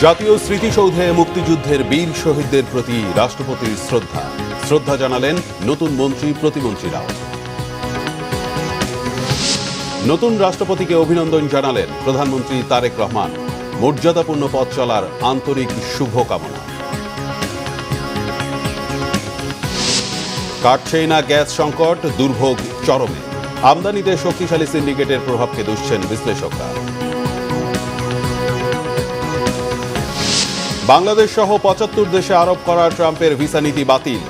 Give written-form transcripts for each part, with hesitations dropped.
জাতীয় স্মৃতিসৌধে মুক্তিযুদ্ধের বীর শহীদদের প্রতি রাষ্ট্রপতির শ্রদ্ধা জানালেন নতুন মন্ত্রী প্রতিমন্ত্রীরাও। নতুন রাষ্ট্রপতিকে অভিনন্দন জানালেন প্রধানমন্ত্রী তারেক রহমান। মর্যাদাপূর্ণ পথ চলার আন্তরিক শুভকামনা। কাটছেই না গ্যাস সংকট, দুর্ভোগ চরমে। আমদানিতে শক্তিশালী সিন্ডিকেটের প্রভাবকে দুষছেন বিশ্লেষকরা। বাংলাদেশ সহ ৭৫ দেশে আরোপ করা ট্রাম্পের ভিসা নীতি বাতিল।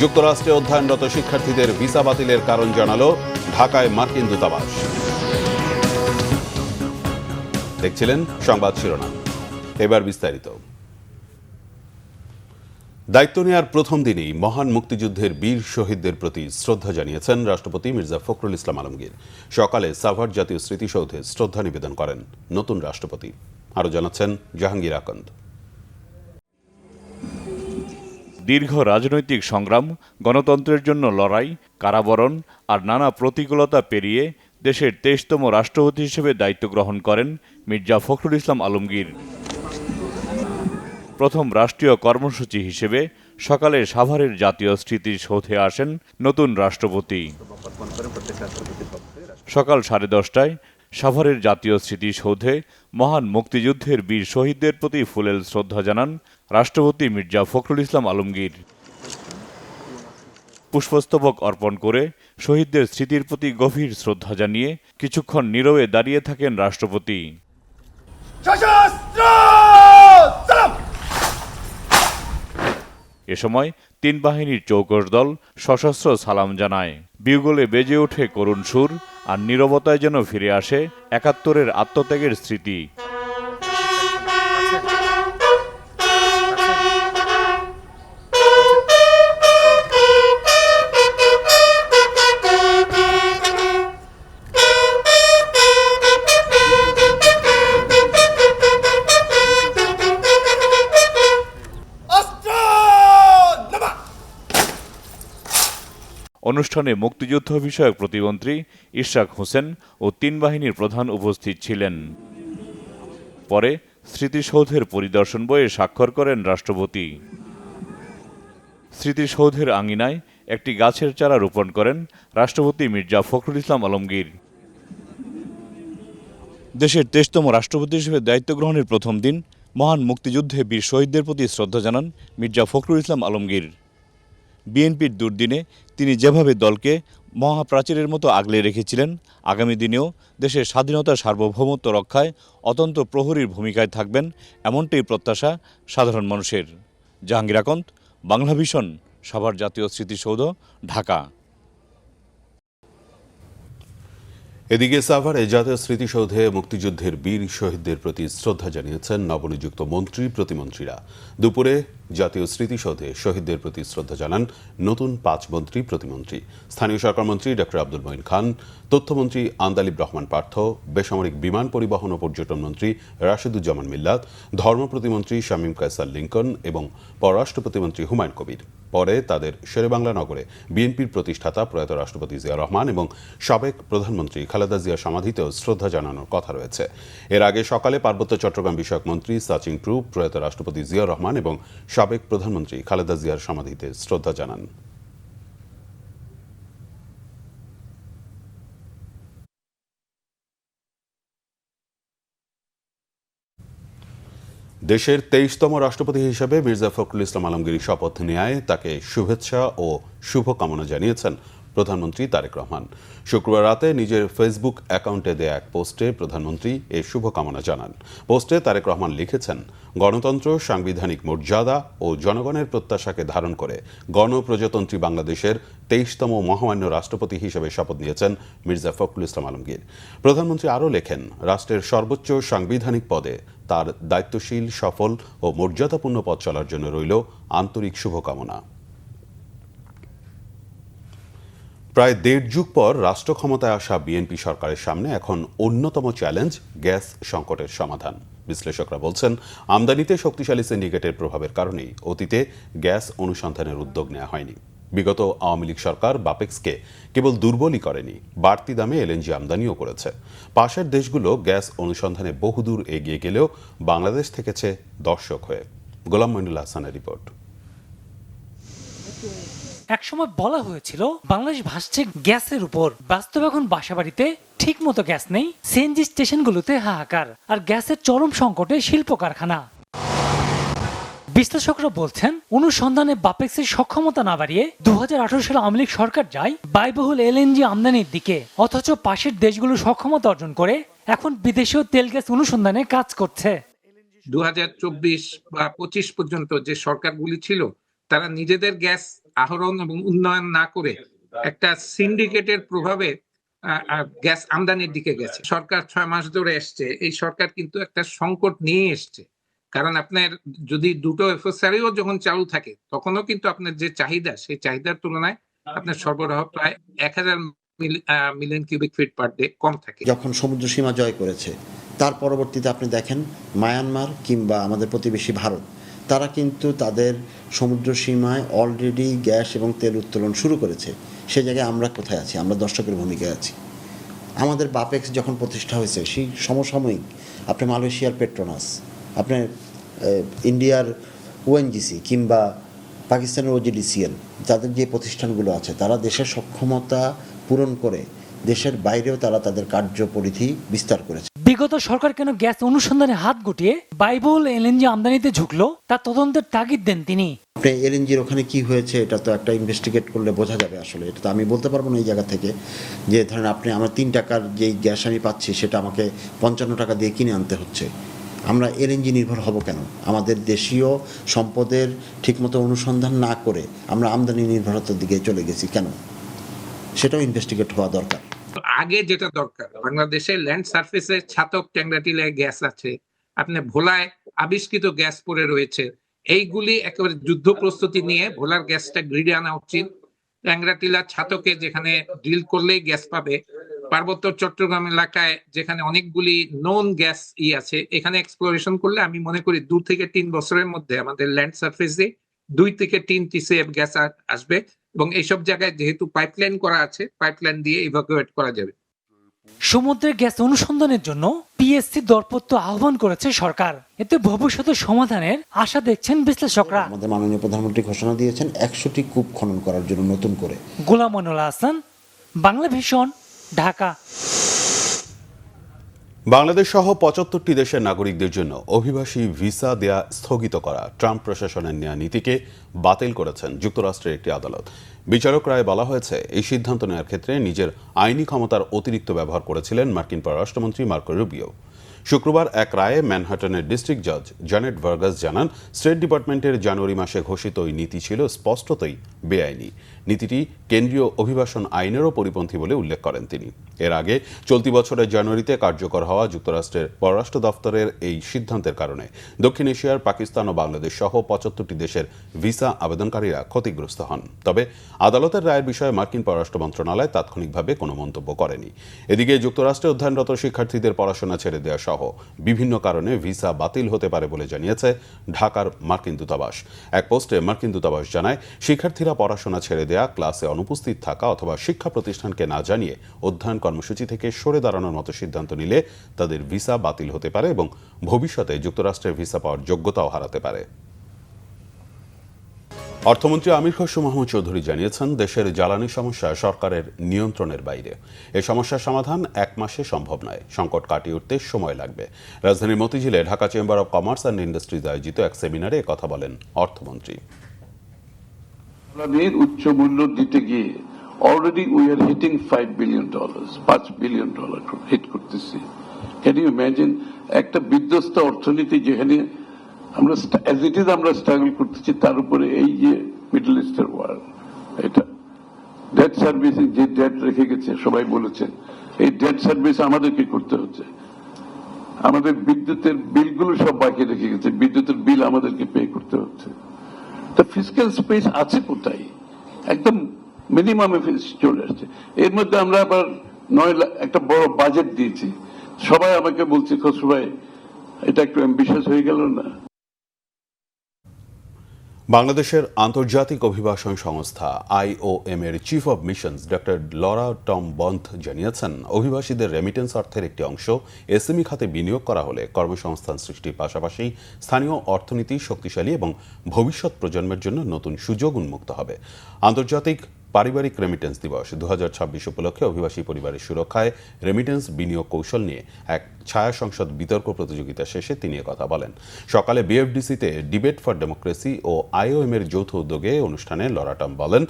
যুক্তরাষ্ট্রে অধ্যয়নরত শিক্ষার্থীদের ভিসা বাতিলের কারণ জানালো ঢাকায় মার্কিন দূতাবাস। দেখছিলেন সংবাদ শিরোনাম, এবার বিস্তারিত। দায়িত্ব নেওয়ার প্রথম দিনেই মহান মুক্তিযুদ্ধের বীর শহীদদের প্রতি শ্রদ্ধা জানিয়েছেন রাষ্ট্রপতি মির্জা ফখরুল ইসলাম আলমগীর। সকালে সাভার জাতীয় স্মৃতিসৌধে শ্রদ্ধা নিবেদন করেন নতুন রাষ্ট্রপতি। আরও জানাচ্ছেন জাহাঙ্গীর আকন্দ। দীর্ঘ রাজনৈতিক সংগ্রাম, গণতন্ত্রের জন্য লড়াই, কারাবরণ আর নানা প্রতিকূলতা পেরিয়ে দেশের ২৩তম রাষ্ট্রপতি হিসেবে দায়িত্ব গ্রহণ করেন মির্জা ফখরুল ইসলাম আলমগীর। প্রথম রাষ্ট্রীয় কর্মসূচি হিসেবে সকালে সাভারের জাতীয় স্মৃতিসৌধে আসেন নতুন রাষ্ট্রপতি। সকাল 10:30টায় সাভারের জাতীয় স্মৃতিসৌধে মহান মুক্তিযুদ্ধের বীর শহীদদের প্রতি ফুলেল শ্রদ্ধা জানান রাষ্ট্রপতি মির্জা ফখরুল ইসলাম আলমগীর। পুষ্পস্তবক অর্পণ করে শহীদদের স্মৃতির প্রতি গভীর শ্রদ্ধা জানিয়ে কিছুক্ষণ নীরবে দাঁড়িয়ে থাকেন রাষ্ট্রপতি। এ সময় ৩ বাহিনীর চৌকস দল সশস্ত্র সালাম জানায়। বিউগলে বেজে ওঠে করুণ সুর, আর নীরবতায় যেন ফিরে আসে ৭১-এর আত্মত্যাগের স্মৃতি। অনুষ্ঠানে মুক্তিযুদ্ধ বিষয়ক প্রতিমন্ত্রী ইশরাক হোসেন ও ৩ বাহিনীর প্রধান উপস্থিত ছিলেন। পরে স্মৃতিসৌধের পরিদর্শন বইয়ে স্বাক্ষর করেন রাষ্ট্রপতি। স্মৃতিসৌধের আঙিনায় একটি গাছের চারা রোপণ করেন রাষ্ট্রপতি মির্জা ফখরুল ইসলাম আলমগীর। দেশের ২৩তম রাষ্ট্রপতি হিসেবে দায়িত্ব গ্রহণের প্রথম দিন মহান মুক্তিযুদ্ধে বীর শহীদদের প্রতি শ্রদ্ধা জানান মির্জা ফখরুল ইসলাম আলমগীর। বিএনপির দুর্দিনে তিনি যেভাবে দলকে মহাপ্রাচীরের মতো আগলে রেখেছিলেন, আগামী দিনেও দেশের স্বাধীনতার সার্বভৌমত্ব রক্ষায় অত্যন্ত প্রহরীর ভূমিকায় থাকবেন, এমনটাই প্রত্যাশা সাধারণ মানুষের। জাহাঙ্গীর আকন্দ, বাংলাভিশন, সাভার জাতীয় স্মৃতিসৌধ, ঢাকা। এদিকে সাভারে জাতীয় স্মৃতিসৌধে মুক্তিযুদ্ধের বীর শহীদদের প্রতি শ্রদ্ধা জানিয়েছেন নবনিযুক্ত মন্ত্রী প্রতিমন্ত্রীরা। দুপুরে জাতীয় স্মৃতিসৌধে শহীদদের প্রতি শ্রদ্ধা জানান নতুন ৫ মন্ত্রী প্রতিমন্ত্রী। স্থানীয় সরকার মন্ত্রী ডক্টর আব্দুল মঈন খান, তথ্যমন্ত্রী আন্দালিব রহমান পার্থ, বেসামরিক বিমান পরিবহন ও পর্যটন মন্ত্রী রাশেদুজ্জামান মিল্লাত, ধর্ম প্রতিমন্ত্রী শামীম কায়সার লিঙ্কন এবং পররাষ্ট্র প্রতিমন্ত্রী হুমায়ুন কবির। পরে তাদের শেরেবাংলা নগরে বিএনপির প্রতিষ্ঠাতা প্রয়াত রাষ্ট্রপতি জিয়া রহমান এবং সাবেক প্রধানমন্ত্রী খালেদা জিয়ার সমাধিতেও শ্রদ্ধা জানানোর কথা রয়েছে। এর আগে সকালে পার্বত্য চট্টগ্রাম বিষয়ক মন্ত্রী সাচিং প্রু প্রয়াত রাষ্ট্রপতি জিয়া রহমান এবং সাবেক প্রধানমন্ত্রী খালেদা জিয়ার সমাধিতে শ্রদ্ধা জানান। দেশের ২৩তম রাষ্ট্রপতি হিসেবে মির্জা ফখরুল ইসলাম আলমগীর শপথ নেয় তাকে শুভেচ্ছা ও শুভকামনা জানিয়েছেন প্রধানমন্ত্রী তারেক রহমান। শুক্রবার রাতে নিজের ফেসবুক অ্যাকাউন্টে দেয়া এক পোস্টে প্রধানমন্ত্রী এই শুভকামনা জানান। পোস্টে তারেক রহমান লিখেছেন, গণতন্ত্র, সাংবিধানিক মর্যাদা ও জনগণের প্রত্যাশাকে ধারণ করে গণপ্রজাতন্ত্রী বাংলাদেশের ২৩তম মহামান্য রাষ্ট্রপতি হিসেবে শপথ নিয়েছেন মির্জা ফখরুল ইসলাম আলমগীর। প্রধানমন্ত্রী আরও লেখেন, রাষ্ট্রের সর্বোচ্চ সাংবিধানিক পদে তার দায়িত্বশীল, সফল ও মর্যাদাপূর্ণ পথ চলার জন্য রইল আন্তরিক শুভকামনা। প্রায় ১.৫ যুগ পর রাষ্ট্র ক্ষমতায় আসা বিএনপি সরকারের সামনে এখন অন্যতম চ্যালেঞ্জ গ্যাস সংকটের সমাধান। বিশ্লেষকরা বলছেন, আমদানিতে শক্তিশালী সিন্ডিকেটের প্রভাবের কারণেই অতীতে গ্যাস অনুসন্ধানের উদ্যোগ নেওয়া হয়নি। বিগত আওয়ামী লীগ সরকার বাপেক্সকে কেবল দুর্বলই করেনি, বাড়তি দামে এলএনজি আমদানিও করেছে। পাশের দেশগুলো গ্যাস অনুসন্ধানে বহুদূর এগিয়ে গেলেও বাংলাদেশ থেকেছে দর্শক হয়ে। গোলাম মঈনুল হাসানের রিপোর্ট। একসময় বলা হয়েছিল বাংলাদেশ ভাসছে গ্যাসের উপর। বাস্তবে এখন বাসাবাড়িতে ঠিক মতো গ্যাস নেই, সিএনজি স্টেশনগুলোতে হাহাকার, আর গ্যাসের চরম সংকটে শিল্প কারখানা। বিশ্লেষকরা বলছেন, অনুসন্ধানে বাপেক্সের সক্ষমতা না বাড়িয়ে 2018 সালে আওয়ামী লীগ সরকার যায় ব্যয়বহুল এলএনজি আমদানির দিকে, অথচ পাশের দেশগুলো সক্ষমতা অর্জন করে এখন বিদেশীয় তেল গ্যাস অনুসন্ধানে কাজ করছে। 2024 বা 25 পর্যন্ত যে সরকারগুলি ছিল তারা নিজেদের গ্যাস আহরণ এবং উন্নয়ন না করে একটা সিন্ডিকেটের প্রভাবে গ্যাস আমদানির দিকে গেছে। সরকার 6 মাস ধরে এসছে, এই সরকার কিন্তু একটা সংকট নিয়ে এসছে। কারণ আপনার যদি দুটো এফএসআরও যখন চালু থাকে তখনও কিন্তু আপনার যে চাহিদা, সেই চাহিদার তুলনায় আপনার সরবরাহ প্রায় 1000 million cubic feet per day কম থাকে। যখন সমুদ্র সীমা জয় করেছে তার পরবর্তীতে আপনি দেখেন মায়ানমার কিংবা আমাদের প্রতিবেশী ভারত, তারা কিন্তু তাদের সমুদ্র সীমায় অলরেডি গ্যাস এবং তেল উত্তোলন শুরু করেছে। সে জায়গায় আমরা কোথায় আছি? আমরা দর্শকের ভূমিকায় আছি। আমাদের বাপেক্স যখন প্রতিষ্ঠা হয়েছে সেই সমসাময়িক আপনি মালয়েশিয়ার পেট্রোনাস, আপনার ইন্ডিয়ার ওএনজিসি কিংবা পাকিস্তানের ওজিডিসিএল, তাদের যে প্রতিষ্ঠানগুলো আছে তারা দেশের সক্ষমতা পূরণ করে দেশের বাইরেও তারা তাদের কার্যপরিধি বিস্তার করেছে। বিগত সরকার কেন গ্যাস অনুসন্ধানে হাত গুটিয়ে ব্যয়বহুল এলএনজি আমদানিতে ঝুঁকলো, তা তদন্তের তাগিদ দেন তিনি। আপনি এলএনজির ওখানে কি হয়েছে এটা তো একটা ইনভেস্টিগেট করলে বোঝা যাবে। আসলে এটা তো আমি বলতে পারবো না এই জায়গা থেকে যে ধরেন আপনি আমার 3 টাকার যেই গ্যাস আমি পাচ্ছি সেটা আমাকে 55 টাকা দিয়ে কিনে আনতে হচ্ছে। আমরা এলএনজি নির্ভর হব কেন? আমাদের দেশীয় সম্পদের ঠিকমতো অনুসন্ধান না করে আমরা আমদানি নির্ভরতার দিকে চলে গেছি কেন? সেটাও ইনভেস্টিগেট হওয়া দরকার। আগে যেটা দরকার, বাংলাদেশের ল্যান্ড সারফেসে ছাতক ট্যাংরাটিলায় গ্যাস আছে, আপনি ভোলায় আবিষ্কৃত গ্যাস পড়ে রয়েছে, এইগুলি একেবারে যুদ্ধ প্রস্তুতি নিয়ে ভোলার গ্যাসটা গ্রিডে আনা উচিত। ট্যাংরাটিলা ছাতকে যেখানে ড্রিল করলেই গ্যাস পাবে, পার্বত্য চট্টগ্রাম এলাকায় যেখানে অনেকগুলি নোন গ্যাস আছে, এখানে এক্সপ্লোরেশন করলে আমি মনে করি 2 থেকে 3 বছরের মধ্যে আমাদের ল্যান্ড সারফেসে 2 থেকে 3 TCF গ্যাস আসবে, এবং এইসব জায়গায় যেহেতু পাইপলাইন করা আছে, পাইপলাইন দিয়ে ইভাকুয়েট করা যাবে। সমুদ্রের গ্যাস অনুসন্ধানের জন্য পিএসসি দরপত্র আহ্বান করেছে সরকার। এতে ভবিষ্যতে সমাধানের আশা দেখছেন বিশ্লেষকরা। আমাদের মাননীয় প্রধানমন্ত্রী ঘোষণা দিয়েছেন 100টি কূপ খনন করার জন্য নতুন করে। গোলাম মঈনুল হাসান, বাংলা ভিশন, ঢাকা। বাংলাদেশ সহ 75টি দেশের নাগরিকদের জন্য অভিবাসী ভিসা দেয়া স্থগিত করা ট্রাম্প প্রশাসনের নেওয়া নীতিকে বাতিল করেছেন যুক্তরাষ্ট্রের একটি আদালত। বিচারক রায়ে বলা হয়েছে, এই সিদ্ধান্ত নেওয়ার ক্ষেত্রে নিজের আইনি ক্ষমতার অতিরিক্ত ব্যবহার করেছিলেন মার্কিন পররাষ্ট্রমন্ত্রী মার্কো রুবিও। শুক্রবার এক রায়ে ম্যানহাটনের ডিস্ট্রিক্ট জজ জ্যানেট ভার্গাস জানান, স্টেট ডিপার্টমেন্টের জানুয়ারি মাসে ঘোষিত ওই নীতি ছিল স্পষ্টতই বেআইনি। নীতিটি কেন্দ্রীয় অভিবাসন আইনেরও পরিপন্থী বলে উল্লেখ করেন তিনি। এর আগে চলতি বছরের জানুয়ারিতে কার্যকর হওয়া যুক্তরাষ্ট্রের পররাষ্ট্র দফতরের এই সিদ্ধান্তের কারণে দক্ষিণ এশিয়ার পাকিস্তান ও বাংলাদেশ সহ 75টি দেশের ভিসা আবেদনকারীরা ক্ষতিগ্রস্ত হন। তবে আদালতের রায়ের বিষয়ে মার্কিন পররাষ্ট্র মন্ত্রণালয় তাৎক্ষণিকভাবে কোনো মন্তব্য করেনি। এদিকে যুক্তরাষ্ট্রে অধ্যয়নরত শিক্ষার্থীদের পড়াশোনা ছেড়ে দেওয়া সহ বিভিন্ন কারণে ভিসা বাতিল হতে পারে বলে জানিয়েছে ঢাকার মার্কিন দূতাবাস। এক পোস্টে মার্কিন দূতাবাস জানায়, শিক্ষার্থীরা পড়াশোনা ছেড়ে দেয়া, ক্লাসে অনুপস্থিত থাকা অথবা শিক্ষা প্রতিষ্ঠানকে না জানিয়ে অধ্যয়ন কর্মসূচি থেকে সরে দাঁড়ানোর মতো সিদ্ধান্ত নিলে তাদের ভিসা বাতিল হতে পারে এবং ভবিষ্যতে যুক্তরাষ্ট্রের ভিসা পাওয়ার যোগ্যতাও হারাতে পারে। অর্থমন্ত্রী আমির খসরু মাহমুদ চৌধুরী জানিয়েছেন, দেশের জ্বালানি সমস্যা সরকারের নিয়ন্ত্রণের বাইরে। এ সমস্যার সমাধান 1 মাসে সম্ভব নয়, সংকট কাটিয়ে উঠতে সময় লাগবে। রাজধানীর মতিঝিলে Dhaka chamber of commerce and industries আয়োজিত এক সেমিনারে একথা বলেন অর্থমন্ত্রী। উচ্চ মূল্য দিতে গিয়ে already we are hitting $5 billion, $5 billion hit করতেছি। ক্যান ইউ ইমাজিন একটা বিধ্বস্ত অর্থনীতি যেখানে আমরা অ্যাজ ইট ইজ আমরা স্ট্রাগল করতেছি, তার উপরে এই যে মিডল ইস্টের ওয়ার, এটা ডেট সার্ভিস যে ডেট রেখে গেছে সবাই বলেছেন, এই ডেট সার্ভিস আমাদেরকে করতে হচ্ছে। আমাদের বিদ্যুতের বিলগুলো সব বাকি রেখে গেছে, বিদ্যুতের বিল আমাদেরকে পে করতে হচ্ছে। তা ফিসক্যাল স্পেস আছে কোথায়? একদম মিনিমামে চলে আসছে। এর মধ্যে আমরা আবার 9 লাখ একটা বড় বাজেট দিয়েছি। সবাই আমাকে বলছে, খসরু ভাই এটা একটু অ্যাম্বিশিয়াস হয়ে গেল না? বাংলাদেশের আন্তর্জাতিক অভিবাসন সংস্থা IOM এর chief of missions doctor Laura Tom Bonth জানিয়েছেন, অভিবাসীদের রেমিটেন্স অর্থের একটি অংশ এসএমই খাতে বিনিয়োগ করা হলে কর্মসংস্থান সৃষ্টির পাশাপাশি স্থানীয় অর্থনীতি শক্তিশালী এবং ভবিষ্যৎ প্রজন্মের জন্য নতুন সুযোগ উন্মুক্ত হবে। আন্তর্জাতিক পারিবারিক রেমিটেন্স দিবস 2026 উপলক্ষে অভিবাসী পরিবারের সুরক্ষায় রেমিটেন্স বিনিয়োগ কৌশল নিয়ে এক ছায়া সংসদ বিতর্ক প্রতিযোগিতা শেষে তিনি কথা বলেন। সকালে বিএফডিসিতে ডিবেট ফর ডেমোক্রেসি ও IOM এর যৌথ উদ্যোগে অনুষ্ঠানে লরা টম বলেন,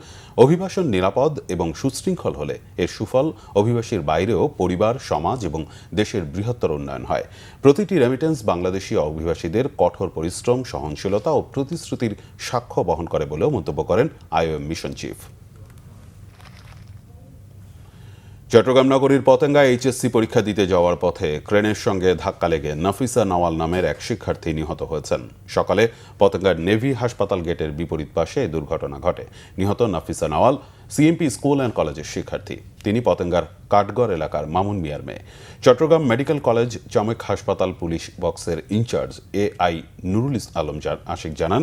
অভিবাসন নিরাপদ এবং সুশৃঙ্খল হলে এর সুফল অভিবাসীর বাইরেও পরিবার, সমাজ এবং দেশের বৃহত্তর উন্নয়ন হয়। প্রতিটি রেমিটেন্স বাংলাদেশি অভিবাসীদের কঠোর পরিশ্রম, সহনশীলতা ও প্রতিশ্রুতির সাক্ষ্য বহন করে বলেও মন্তব্য করেন IOM মিশন চিফ। চট্টগ্রাম নগরীর পতেঙ্গায় HSC পরীক্ষা দিতে যাওয়ার পথে ক্রেনের সঙ্গে ধাক্কা লেগে নাফিসা নওয়াল নামের এক শিক্ষার্থী নিহত হয়েছেন। সকালে পতেঙ্গার নেভি হাসপাতাল গেটের বিপরীত পাশে এই দুর্ঘটনা ঘটে। নিহত নাফিসা নওয়াল CMP স্কুল অ্যান্ড কলেজের শিক্ষার্থী। তিনি পতেঙ্গার কাঠগড় এলাকার মামুন মিয়ার মেয়ে। চট্টগ্রাম মেডিকেল কলেজ চমেক হাসপাতাল পুলিশ বক্সের ইনচার্জ AI নুরুল আলম আশিক জানান,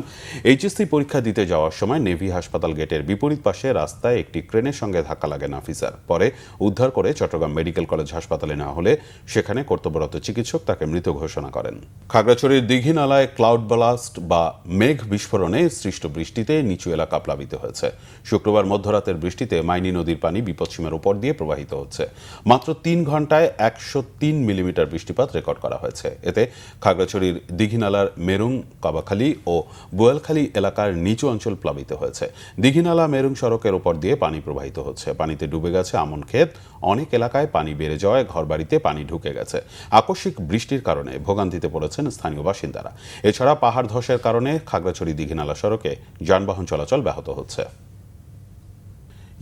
HSC পরীক্ষা দিতে যাওয়ার সময় নেভি হাসপাতাল গেটের বিপরীত পাশে রাস্তায় একটি ক্রেনের সঙ্গে ধাক্কা লাগে নাফিসার। পরে উদ্ধার করে চট্টগ্রাম মেডিকেল কলেজ হাসপাতালে নেওয়া হলে সেখানে কর্তব্যরত চিকিৎসক তাকে মৃত ঘোষণা করেন। খাগড়াছড়ির দীঘিনালায় ক্লাউড ব্লাস্ট বা মেঘ বিস্ফোরণে সৃষ্ট বৃষ্টিতে নিচু এলাকা প্লাবিত হয়েছে। শুক্রবার মধ্যরাতের বৃষ্টিতে মাইনী নদীর পানি বিপদসীমার উপর দিয়ে প্রবাহিত হচ্ছে। মাত্র 3 ঘন্টায় 103 মিলিমিটার বৃষ্টিপাত রেকর্ড করা হয়েছে। এতে খাগড়াছড়ির দীঘিনালার মেরুং, কাবাখালী ও বোয়ালখালী এলাকার নিচু অঞ্চল প্লাবিত হয়েছে। দীঘিনালা মেরুং সড়কের উপর দিয়ে পানি প্রবাহিত হচ্ছে। পানিতে ডুবে গেছে আমন ক্ষেত। অনেক এলাকায় পানি বেড়ে যাওয়ায় ঘরবাড়িতে পানি ঢুকে গেছে। আকস্মিক বৃষ্টির কারণে ভোগান্তিতে পড়েছেন স্থানীয় বাসিন্দারা। এছাড়া পাহাড় ধসের কারণে খাগড়াছড়ি দীঘিনালা সড়কে যানবাহন চলাচল ব্যাহত হচ্ছে।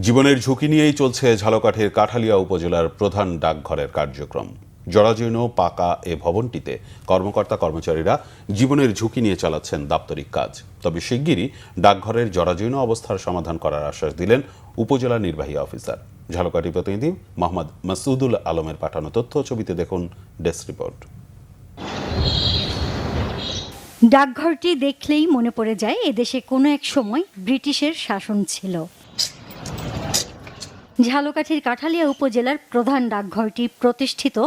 জীবনের ঝুঁকি নিয়েই চলছে ঝালকাঠির কাঠালিয়া উপজেলার প্রধান ডাকঘরের কার্যক্রম। জরাজীর্ণ পাকা এ ভবনটিতে কর্মকর্তা কর্মচারীরা জীবনের ঝুঁকি নিয়ে চালাচ্ছেন দাপ্তরিক কাজ। তবে শিগগিরই ডাকঘরের জরাজীর্ণ অবস্থার সমাধান করার আশ্বাস দিলেন উপজেলা নির্বাহী অফিসার। ঝালকাঠি প্রতিনিধি মোহাম্মদ মাসুদুল আলমের পাঠানো তথ্য ছবিতে দেখুন ডেস্ক রিপোর্ট। ডাকঘরটি দেখলেই মনে পড়ে যায় এদেশে কোনো এক সময় ব্রিটিশের শাসন ছিল। ঝালকাঠির কাঠালিয়া উপজেলার প্রধান ডাকঘরটি প্রতিষ্ঠিত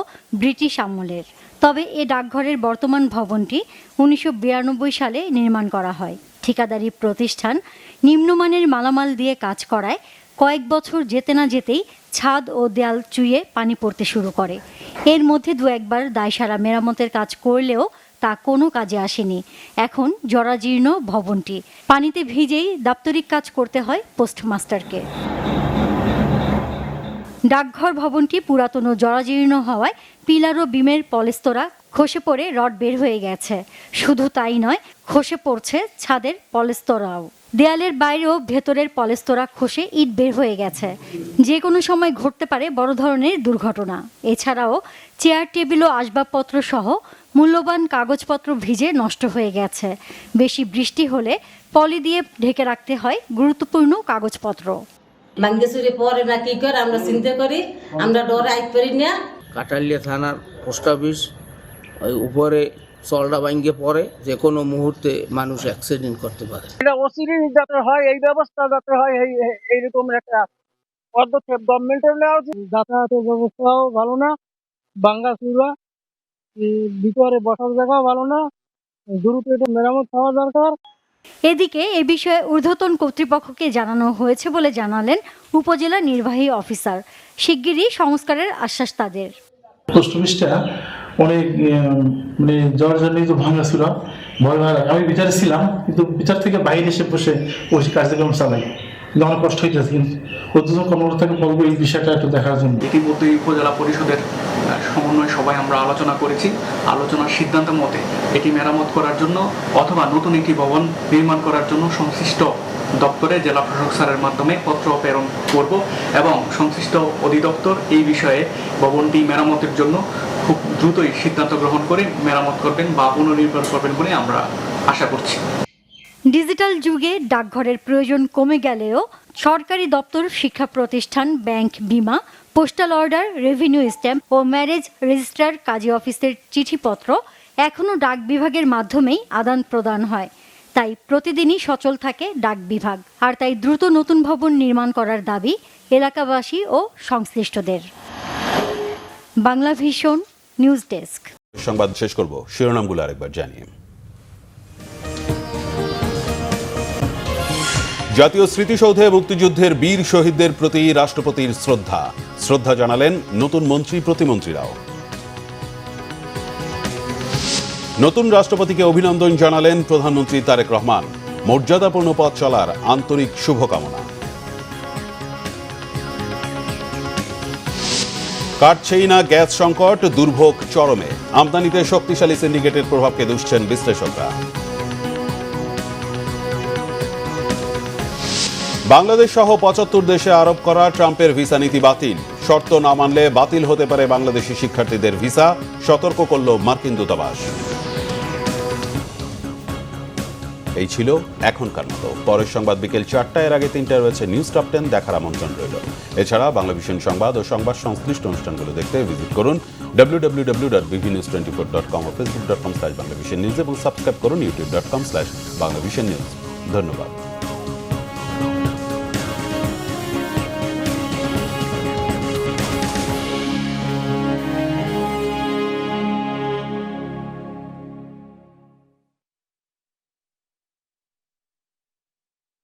ব্রিটিশ আমলের। তবে এ ডাকঘরের বর্তমান ভবনটি 1992 সালে নির্মাণ করা হয়। ঠিকাদারি প্রতিষ্ঠান নিম্নমানের মালামাল দিয়ে কাজ করায় কয়েক বছর যেতে না যেতেই ছাদ ও দেয়াল চুইয়ে পানি পড়তে শুরু করে। এর মধ্যে দু একবার দায়সারা মেরামতের কাজ করলেও তা কোনো কাজে আসেনি। এখন জরাজীর্ণ ভবনটি পানিতে ভিজেই দাপ্তরিক কাজ করতে হয় পোস্টমাস্টারকে। ডাকঘর ভবনটি পুরাতন ও জরাজীর্ণ হওয়ায় পিলার ও বিমের পলেস্তরা খসে পড়ে রড বের হয়ে গেছে। শুধু তাই নয়, খসে পড়ছে ছাদের পলেস্তরাও। দেয়ালের বাইরেও ভেতরের পলেস্তরা খসে ইট বের হয়ে গেছে। যে কোনো সময় ঘটতে পারে বড় ধরনের দুর্ঘটনা। এছাড়াও চেয়ার, টেবিল ও আসবাবপত্র সহ মূল্যবান কাগজপত্র ভিজে নষ্ট হয়ে গেছে। বেশি বৃষ্টি হলে পলি দিয়ে ঢেকে রাখতে হয় গুরুত্বপূর্ণ কাগজপত্র। বাঙ্গেশ্বরী পরে না কি করে আমরা চিন্তা করি, আমরা ডরে আইতে পারি না। কাঠালিয়া থানার পোস্ট অফিস ওই উপরে চলটা ভাঙ্গে পড়ে, যে কোনো মুহূর্তে মানুষ অ্যাক্সিডেন্ট করতে পারে। এটা অচিরেই যাতে হয়, এই ব্যবস্থা যাতে হয়, এইরকম একটা পদক্ষেপ গভর্নমেন্টের নেওয়া উচিত। যাতায়াতের ব্যবস্থাও ভালো না, বাঙ্গাচুরা ভিতরে বসার জায়গাও ভালো না, দ্রুত এটা মেরামত হওয়া দরকার। এদিকে এ বিষয়ে ঊর্ধ্বতন কর্তৃপক্ষকে জানানো হয়েছে বলে জানালেন উপজেলা নির্বাহী অফিসার। শিগগিরই সংস্কারের আশ্বাস তাদের। পোস্ট অফিসটা অনেক মানে জর্জরিত ভাঙাছিল, ভয় ভয় লাগে। আমি বিচারে ছিলাম, কিন্তু বিচার থেকে বাইরে এসে বসে ওই কার্যক্রম চালাই, কিন্তু অনেক কষ্ট হইতেছে। কিন্তু ঊর্ধ্বতন কর্মকর্তাকে বলবো এই বিষয়টা একটু দেখার জন্য। ইতিমধ্যে উপজেলা পরিষদের সমন্বয় সভায় আমরা আলোচনা করেছি। আলোচনার সিদ্ধান্ত মতে এটি মেরামত করার জন্য অথবা নতুন একটি ভবন নির্মাণ করার জন্য সংশ্লিষ্ট দপ্তরে জেলা প্রশাসক স্যারের মাধ্যমে পত্র প্রেরণ করব এবং সংশ্লিষ্ট অধিদপ্তর এই বিষয়ে ভবনটি মেরামতের জন্য খুব দ্রুতই সিদ্ধান্ত গ্রহণ করে মেরামত করবেন বা পুনর্নির্মাণ করবেন বলে আমরা আশা করছি। ডিজিটাল যুগে ডাকঘরের প্রয়োজন কমে গেলেও সরকারি দপ্তর, শিক্ষা প্রতিষ্ঠান, ব্যাংক, বিমা, পোস্টাল অর্ডার, রেভিনিউ স্ট্যাম্প ও ম্যারেজ রেজিস্ট্রার, কাজী অফিসের চিঠিপত্র এখনও ডাক বিভাগের মাধ্যমেই আদান প্রদান হয়। তাই প্রতিদিনই সচল থাকে ডাক বিভাগ। আর তাই দ্রুত নতুন ভবন নির্মাণ করার দাবি এলাকাবাসী ও সংশ্লিষ্টদের। Bangla vision news desk. সংবাদ শেষ করব শিরোনামগুলো আরেকবার জানিয়ে। জাতীয় স্মৃতিসৌধে মুক্তিযুদ্ধের বীর শহীদদের প্রতি রাষ্ট্রপতির শ্রদ্ধা জানালেন নতুন মন্ত্রী প্রতিমন্ত্রীরাও। নতুন রাষ্ট্রপতিকে অভিনন্দন জানালেন প্রধানমন্ত্রী তারেক রহমান। মর্যাদাপূর্ণ পথ চলার আন্তরিক শুভকামনা। কাটছেই না গ্যাস সংকট, দুর্ভোগ চরমে। আমদানিতে শক্তিশালী সিন্ডিকেটের প্রভাবকে দুষছেন বিশ্লেষকরা। বাংলাদেশ সহ ৭৫ দেশে আরোপ করা ট্রাম্পের ভিসা নীতি বাতিল। শর্ত না মানলে বাতিল হতে পারে বাংলাদেশি শিক্ষার্থীদের ভিসা, সতর্ক করল মার্কিন দূতাবাস। এই ছিল এখনকার মতো। পরের সংবাদ বিকেল ৪টায়, এর আগে ৩টায় রয়েছে নিউজ টপ 10 দেখার আমন্ত্রণ রইল। এছাড়া বাংলা ভিশন সংবাদ ও সংবাদ সংশ্লিষ্ট অনুষ্ঠানগুলো দেখতে ভিজিট করুন www.bvnews24.com ও facebook.com/banglavisionnews এবং সাবস্ক্রাইব করুন youtube.com/banglavisionnews। ধন্যবাদ।